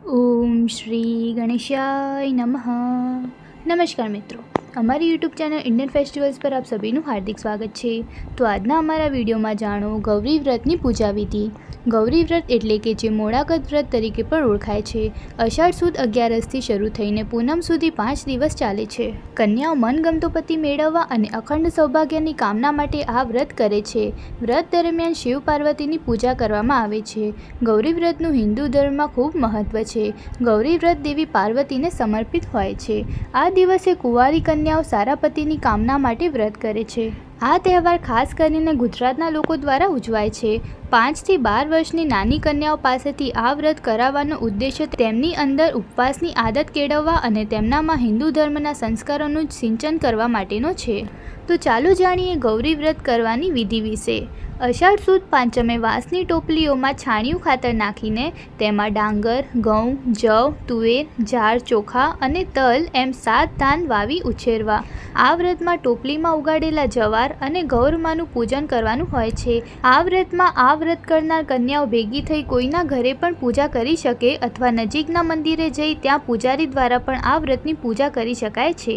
ઓમ શ્રી ગણેશાય નમઃ। નમસ્કાર મિત્રો, અમારી યુટ્યુબ ચેનલ ઇન્ડિયન ફેસ્ટિવલ્સ પર આપ સભીનું હાર્દિક સ્વાગત છે। તો આજના અમારા વિડીયોમાં જાણો ગૌરી વ્રતની પૂજા વિધિ। ગૌરી વ્રત એટલે કે જે મોડાકત વ્રત તરીકે પણ ઓળખાય છે, અષાઢ સુદ 11થી શરૂ થઈને પૂનમ સુધી 5 દિવસ ચાલે છે। કન્યાઓ મનગમતો પતિ મેળવવા અને અખંડ સૌભાગ્યની કામના માટે આ વ્રત કરે છે। વ્રત દરમિયાન શિવ પાર્વતીની પૂજા કરવામાં આવે છે। ગૌરી વ્રતનું હિન્દુ ધર્મમાં ખૂબ મહત્વ છે। ગૌરી વ્રત દેવી પાર્વતીને સમર્પિત હોય છે। આ દિવસે કુંવારી કન્યાઓ સારા પતિની કામના માટે વ્રત કરે છે। આ તહેવાર ખાસ કરીને ગુજરાતના લોકો દ્વારા ઉજવાય છે। 5 થી 12 વર્ષની નાની કન્યાઓ પાસેથી આ વ્રત કરાવવાનો ઉદ્દેશ્ય તેમની અંદર ઉપવાસની આદત કેળવવા અને તેમનામાં હિન્દુ ધર્મના સંસ્કારોનું સિંચન કરવા માટેનો છે। તો ચાલો જાણીએ ગૌરી વ્રત કરવાની વિધિ વિશે। અષાઢ સુદ પાંચમે વાંસની ટોપલીઓમાં છાણિયું ખાતર નાખીને તેમાં ડાંગર, ઘઉં, જવ, તુવેર, જાર, ચોખા અને તલ એમ 7 ધાન વાવી ઉછેરવા। આ વ્રતમાં ટોપલીમાં ઉગાડેલા જવાર અને ગૌરમાનું પૂજન કરવાનું હોય છે। આ વ્રતમાં આ વ્રત કરનાર કન્યાઓ ભેગી થઈ કોઈના ઘરે પણ પૂજા કરી શકે અથવા નજીકના મંદિરે જઈ ત્યાં પૂજારી દ્વારા પણ આ વ્રતની પૂજા કરી શકાય છે।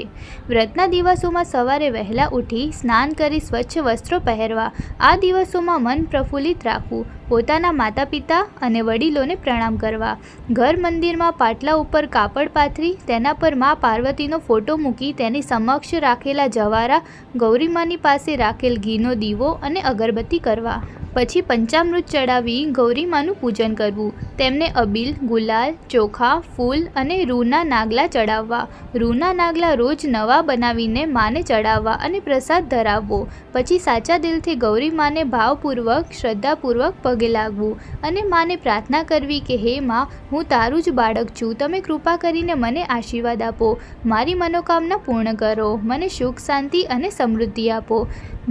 વ્રતના દિવસોમાં સવારે વહેલા ઉઠી સ્નાન કરી સ્વચ્છ વસ્ત્રો પહેરવા। આ દિવસોમાં મન પ્રફુલ્લિત રાખવું, પોતાના માતા પિતા અને વડીલોને પ્રણામ કરવા। ઘર મંદિરમાં પાટલા ઉપર કાપડ પાથરી તેના પર મા પાર્વતીનો ફોટો મૂકી તેની સમક્ષ રાખેલા જવારા, ગૌરીમાની પાસે રાખેલ ઘીનો દીવો અને અગરબત્તી કરવા। પછી પંચામૃત ચડાવી ગૌરીમાનું પૂજન કરવું। તેમને અબીલ, ગુલાલ, ચોખા, ફૂલ અને રૂના નાગલા ચડાવવા। રૂના નાગલા રોજ નવા બનાવીને માને ચડાવવા અને પ્રસાદ ધરાવવો। પછી સાચા દિલથી ગૌરી માને ભાવપૂર્વક, શ્રદ્ધાપૂર્વક પગે લાગવું અને માને પ્રાર્થના કરવી કે હે માં, હું તારું જ બાળક છું, તમે કૃપા કરીને મને આશીર્વાદ આપો, મારી મનોકામના પૂર્ણ કરો, મને સુખ શાંતિ અને સમૃદ્ધિ આપો,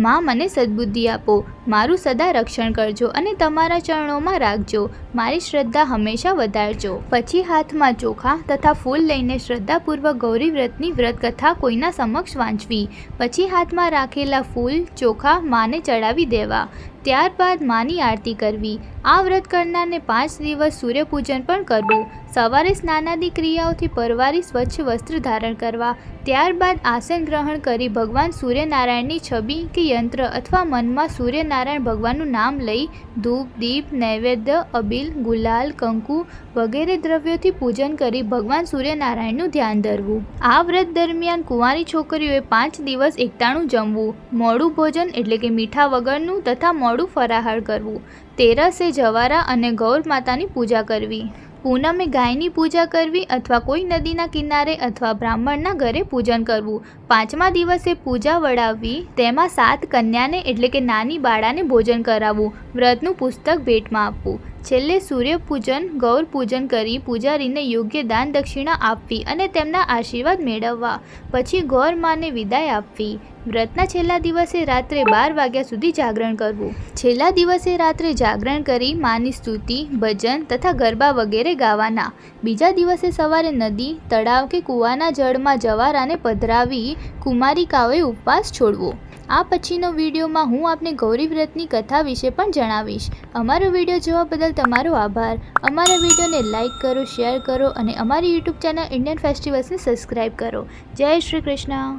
માં મને સદબુદ્ધિ આપો, મારું સદા રક્ષણ કરજો અને તમારા ચરણોમાં રાખજો, મારી શ્રદ્ધા હંમેશા વધારજો। પછી હાથમાં ચોખા તથા ફૂલ લઈને શ્રદ્ધાપૂર્વક ગૌરી વ્રતની વ્રત કથા કોઈના સમક્ષ વાંચવી। પછી હાથમાં રાખેલા ફૂલ, ચોખા માને ચડાવી દેવા। ત્યારબાદ માની આરતી કરવી। આ વ્રત કરનારને 5 દિવસ સૂર્યપૂજન પણ કરવું। સવારે સ્નાનાદિ ક્રિયાઓથી પરવારી સ્વચ્છ વસ્ત્ર ધારણ કરવા। ત્યારબાદ આસન ગ્રહણ કરી ભગવાન સૂર્યનારાયણની છબી કે યંત્ર અથવા મનમાં સૂર્યનારાયણ ભગવાનનું નામ લઈ ધૂપ, દીપ, નૈવેદ્ય, અબીલ, ગુલાલ, કંકુ વગેરે દ્રવ્યોથી પૂજન કરી ભગવાન સૂર્યનારાયણનું ધ્યાન ધરવું। આ વ્રત દરમિયાન કુંવારી છોકરીઓએ 5 દિવસ એકટાણું જમવું, મોડું ભોજન એટલે કે મીઠા વગરનું તથા મોડું ફરાહાર કરવું। તેરસે જવારા અને ગૌર માતાની પૂજા કરવી। પૂનમે ગાયની પૂજા કરવી અથવા કોઈ નદીના કિનારે અથવા બ્રાહ્મણના ઘરે પૂજન કરવું। 5મા દિવસે પૂજા વડાવવી, તેમાં 7 કન્યાને એટલે કે નાની બાળાને ભોજન કરાવવું, વ્રતનું પુસ્તક ભેટમાં આપવું। છેલ્લે સૂર્યપૂજન, ગૌર પૂજન કરી પૂજારીને યોગ્ય દાન દક્ષિણા આપવી અને તેમના આશીર્વાદ મેળવવા। પછી ગૌર માને વિદાય આપવી। વ્રતના છેલ્લા દિવસે રાત્રે 12 વાગ્યા સુધી જાગરણ કરવું। છેલ્લા દિવસે રાત્રે જાગરણ કરી માની સ્તુતિ, ભજન તથા ગરબા વગેરે ગાવાના। બીજા દિવસે સવારે નદી, તળાવ કે કૂવાના જળમાં જવારાને પધરાવી કુમારિકાઓએ ઉપવાસ છોડવો। આ પછીનો વિડીયોમાં હું આપને ગૌરી વ્રતની કથા વિશે પણ જણાવીશ। અમારો વિડીયો જોવા બદલ તમારો આભાર। અમારા વિડીયોને લાઇક કરો, શેર કરો અને અમારી યુટ્યુબ ચેનલ ઇન્ડિયન ફેસ્ટિવલ્સને સબસ્ક્રાઈબ કરો। જય શ્રી કૃષ્ણ।